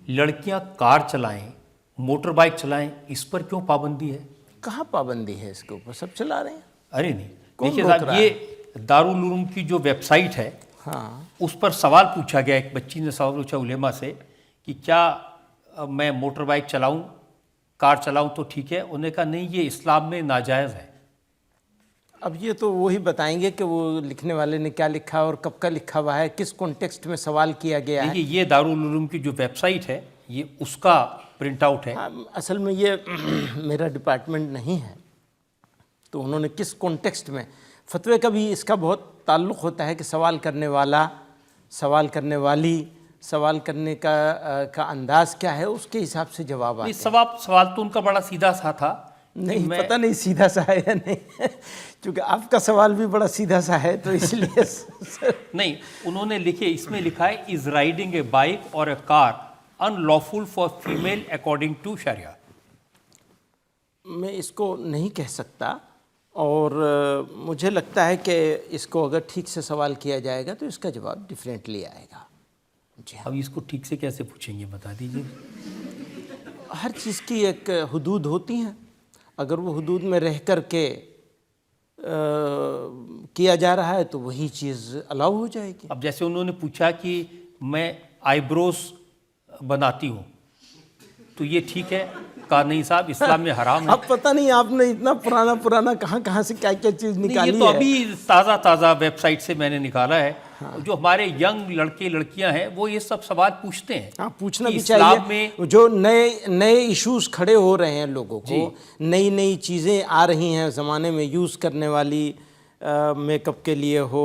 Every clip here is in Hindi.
लड़कियां कार चलाएं, मोटर बाइक चलाएं, इस पर क्यों पाबंदी है? कहाँ पाबंदी है इसके ऊपर? सब चला रहे हैं। अरे नहीं, कौन देखिए रोक साहब, रहा ये दारुल उलूम की जो वेबसाइट है, हाँ, उस पर सवाल पूछा गया, एक बच्ची ने सवाल पूछा उलेमा से कि क्या मैं मोटर बाइक चलाऊं, कार चलाऊं तो ठीक है? उन्होंने कहा नहीं, ये इस्लाम में नाजायज़ है। अब ये तो वही बताएंगे कि वो लिखने वाले ने क्या लिखा और कब का लिखा हुआ है, किस कॉन्टेक्स्ट में सवाल किया गया है। देखिए, ये दारुल उलूम की जो वेबसाइट है, ये उसका प्रिंट आउट है। हाँ, असल में ये मेरा डिपार्टमेंट नहीं है, तो उन्होंने किस कॉन्टेक्स्ट में, फतवे का भी इसका बहुत ताल्लुक़ होता है कि सवाल करने वाला, सवाल करने वाली, सवाल करने का अंदाज क्या है, उसके हिसाब से जवाब आते हैं। सवाल तो उनका बड़ा सीधा सा था। नहीं, पता नहीं सीधा सा है या नहीं, क्योंकि आपका सवाल भी बड़ा सीधा सा है, तो इसलिए नहीं, उन्होंने लिखे, इसमें लिखा है इज राइडिंग ए बाइक और a car unlawful for female according to शरिया। मैं इसको नहीं कह सकता, और मुझे लगता है कि इसको अगर ठीक से सवाल किया जाएगा तो इसका जवाब डिफरेंटली आएगा। जी, अब इसको ठीक से कैसे पूछेंगे, बता दीजिए। हर चीज़ की एक हुदूद होती हैं, अगर वो हुदूद में रह कर के किया जा रहा है तो वही चीज़ अलाउ हो जाएगी। अब जैसे उन्होंने पूछा कि मैं आईब्रोज बनाती हूँ, तो ये ठीक है? कहा नहीं साहब, इस्लाम में हराम है। अब पता नहीं आपने इतना पुराना कहाँ से क्या क्या चीज़ निकाली है। ये तो अभी ताज़ा वेबसाइट से मैंने निकाला है। हाँ। जो हमारे यंग लड़के लड़कियां हैं वो ये सब सवाल पूछते हैं। हाँ, पूछना भी चाहिए। में जो नए इश्यूज खड़े हो रहे हैं, लोगों को नई चीज़ें आ रही हैं ज़माने में यूज़ करने वाली, मेकअप के लिए हो।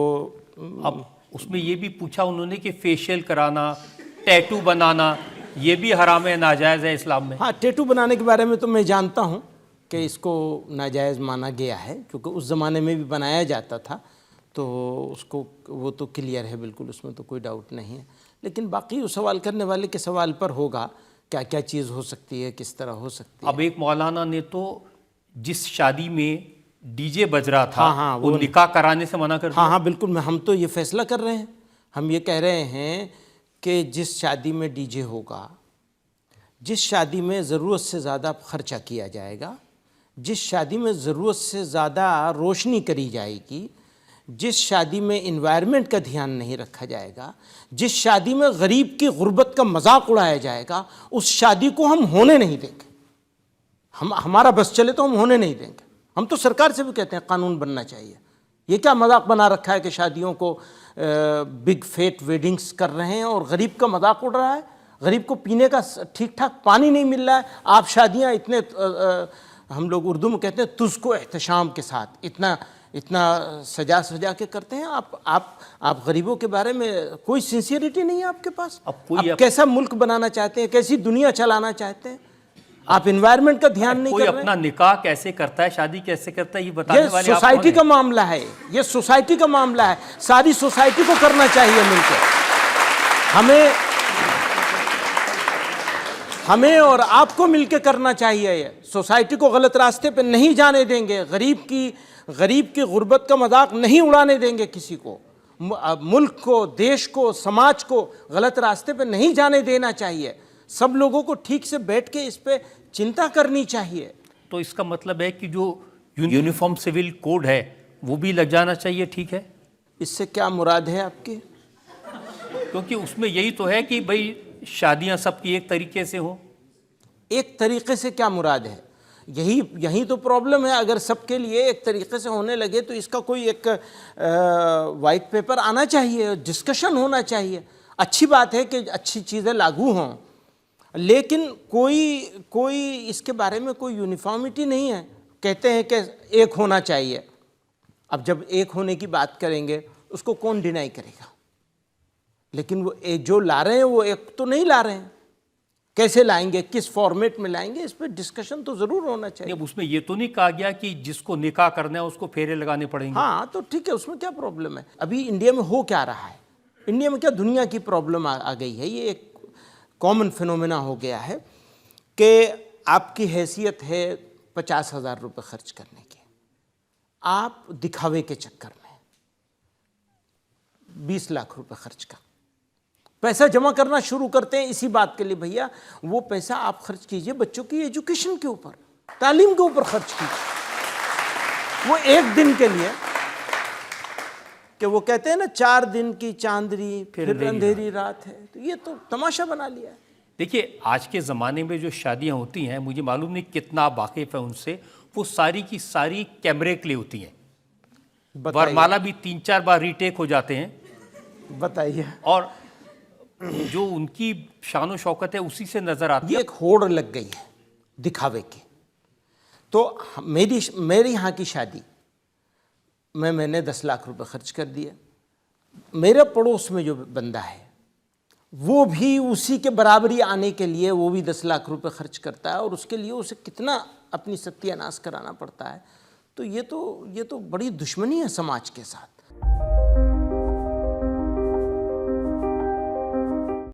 अब उसमें ये भी पूछा उन्होंने कि फेशियल कराना, टैटू बनाना, ये भी हराम है, नाजायज़ है इस्लाम में। हाँ, टैटू बनाने के बारे में तो मैं जानता हूँ कि इसको नाजायज़ माना गया है, क्योंकि उस ज़माने में भी बनाया जाता था, तो उसको वो तो क्लियर है बिल्कुल, उसमें तो कोई डाउट नहीं है। लेकिन बाकी उस सवाल करने वाले के सवाल पर होगा क्या क्या चीज़ हो सकती है, किस तरह हो सकती है। अब एक मौलाना ने तो जिस शादी में डीजे बज रहा था, हाँ, वो निकाह कराने से मना कर दिया। हाँ, बिल्कुल, हम तो ये फैसला कर रहे हैं, हम ये कह रहे हैं कि जिस शादी में डीजे होगा, जिस शादी में ज़रूरत से ज़्यादा खर्चा किया जाएगा, जिस शादी में ज़रूरत से ज़्यादा रोशनी करी जाएगी, जिस शादी में इन्वायरमेंट का ध्यान नहीं रखा जाएगा, जिस शादी में गरीब की गुर्बत का मजाक उड़ाया जाएगा, उस शादी को हम होने नहीं देंगे। हमारा बस चले तो हम होने नहीं देंगे। हम तो सरकार से भी कहते हैं कानून बनना चाहिए। ये क्या मजाक बना रखा है कि शादियों को बिग फेट वेडिंग्स कर रहे हैं और गरीब का मजाक उड़ रहा है, गरीब को पीने का ठीक ठाक पानी नहीं मिल रहा है। आप शादियां इतने हम लोग उर्दू में कहते हैं तुझको एहतशाम के साथ इतना सजा के करते हैं। आप गरीबों के बारे में कोई सिंसियरिटी नहीं है आपके पास। आप कैसा मुल्क बनाना चाहते हैं, कैसी दुनिया चलाना चाहते हैं? आप इन्वायरमेंट का ध्यान नहीं कर रहे। अपना निकाह कैसे करता है, शादी कैसे करता है, ये बताने वाले ये सोसाइटी का मामला है, ये सोसाइटी का मामला है। सारी सोसाइटी को करना चाहिए मिलकर। हमें और आपको मिलकर करना चाहिए। ये सोसाइटी को गलत रास्ते पे नहीं जाने देंगे, गरीब की गुर्बत का मजाक नहीं उड़ाने देंगे किसी को। मुल्क को, देश को, समाज को गलत रास्ते पे नहीं जाने देना चाहिए। सब लोगों को ठीक से बैठ के इस पे चिंता करनी चाहिए। तो इसका मतलब है कि जो यूनिफॉर्म सिविल कोड है वो भी लग जाना चाहिए, ठीक है? इससे क्या मुराद है आपकी? क्योंकि उसमें यही तो है कि भाई शादियां सबकी एक तरीके से हो। एक तरीके से क्या मुराद है? यही तो प्रॉब्लम है। अगर सबके लिए एक तरीके से होने लगे तो इसका कोई एक वाइट पेपर आना चाहिए, डिस्कशन होना चाहिए। अच्छी बात है कि अच्छी चीज़ें लागू हों, लेकिन कोई इसके बारे में कोई यूनिफॉर्मिटी नहीं है। कहते हैं कि एक होना चाहिए। अब जब एक होने की बात करेंगे उसको कौन डिनाई करेगा? लेकिन वो जो ला रहे हैं वो एक तो नहीं ला रहे हैं। कैसे लाएंगे, किस फॉर्मेट में लाएंगे, इस पर डिस्कशन तो ज़रूर होना चाहिए। अब उसमें ये तो नहीं कहा गया कि जिसको निकाह करना है उसको फेरे लगाने पड़ेंगे। हाँ, तो ठीक है, उसमें क्या प्रॉब्लम है? अभी इंडिया में हो क्या रहा है? इंडिया में क्या दुनिया की प्रॉब्लम आ गई है? ये एक कॉमन फिनोमेना हो गया है कि आपकी हैसियत है 50,000 रुपये खर्च करने की, आप दिखावे के चक्कर में 20 लाख रुपए खर्च कर, पैसा जमा करना शुरू करते हैं इसी बात के लिए, भैया वो पैसा आप खर्च कीजिए बच्चों की एजुकेशन के ऊपर, तालीम के ऊपर खर्च कीजिए। वो एक दिन के लिए, कि वो कहते हैं ना 4 दिन की चांदनी फिर अंधेरी रात है, तो ये तो तमाशा बना लिया है। देखिए आज के ज़माने में जो शादियां होती हैं, मुझे मालूम नहीं कितना आप वाकिफ़ है उनसे, वो सारी की सारी कैमरे के लिए होती हैं। वरमाला भी 3-4 बार रीटेक हो जाते हैं। बताइए। और जो उनकी शान व शौकत है उसी से नज़र आती ये है। एक होड़ लग गई है दिखावे की। तो मेरी यहाँ की शादी मैंने 10 लाख रुपए खर्च कर दिए। मेरे पड़ोस में जो बंदा है वो भी उसी के बराबरी आने के लिए वो भी 10 लाख रुपए खर्च करता है, और उसके लिए उसे कितना अपनी सत्यानाश कराना पड़ता है। तो ये तो बड़ी दुश्मनी है समाज के साथ।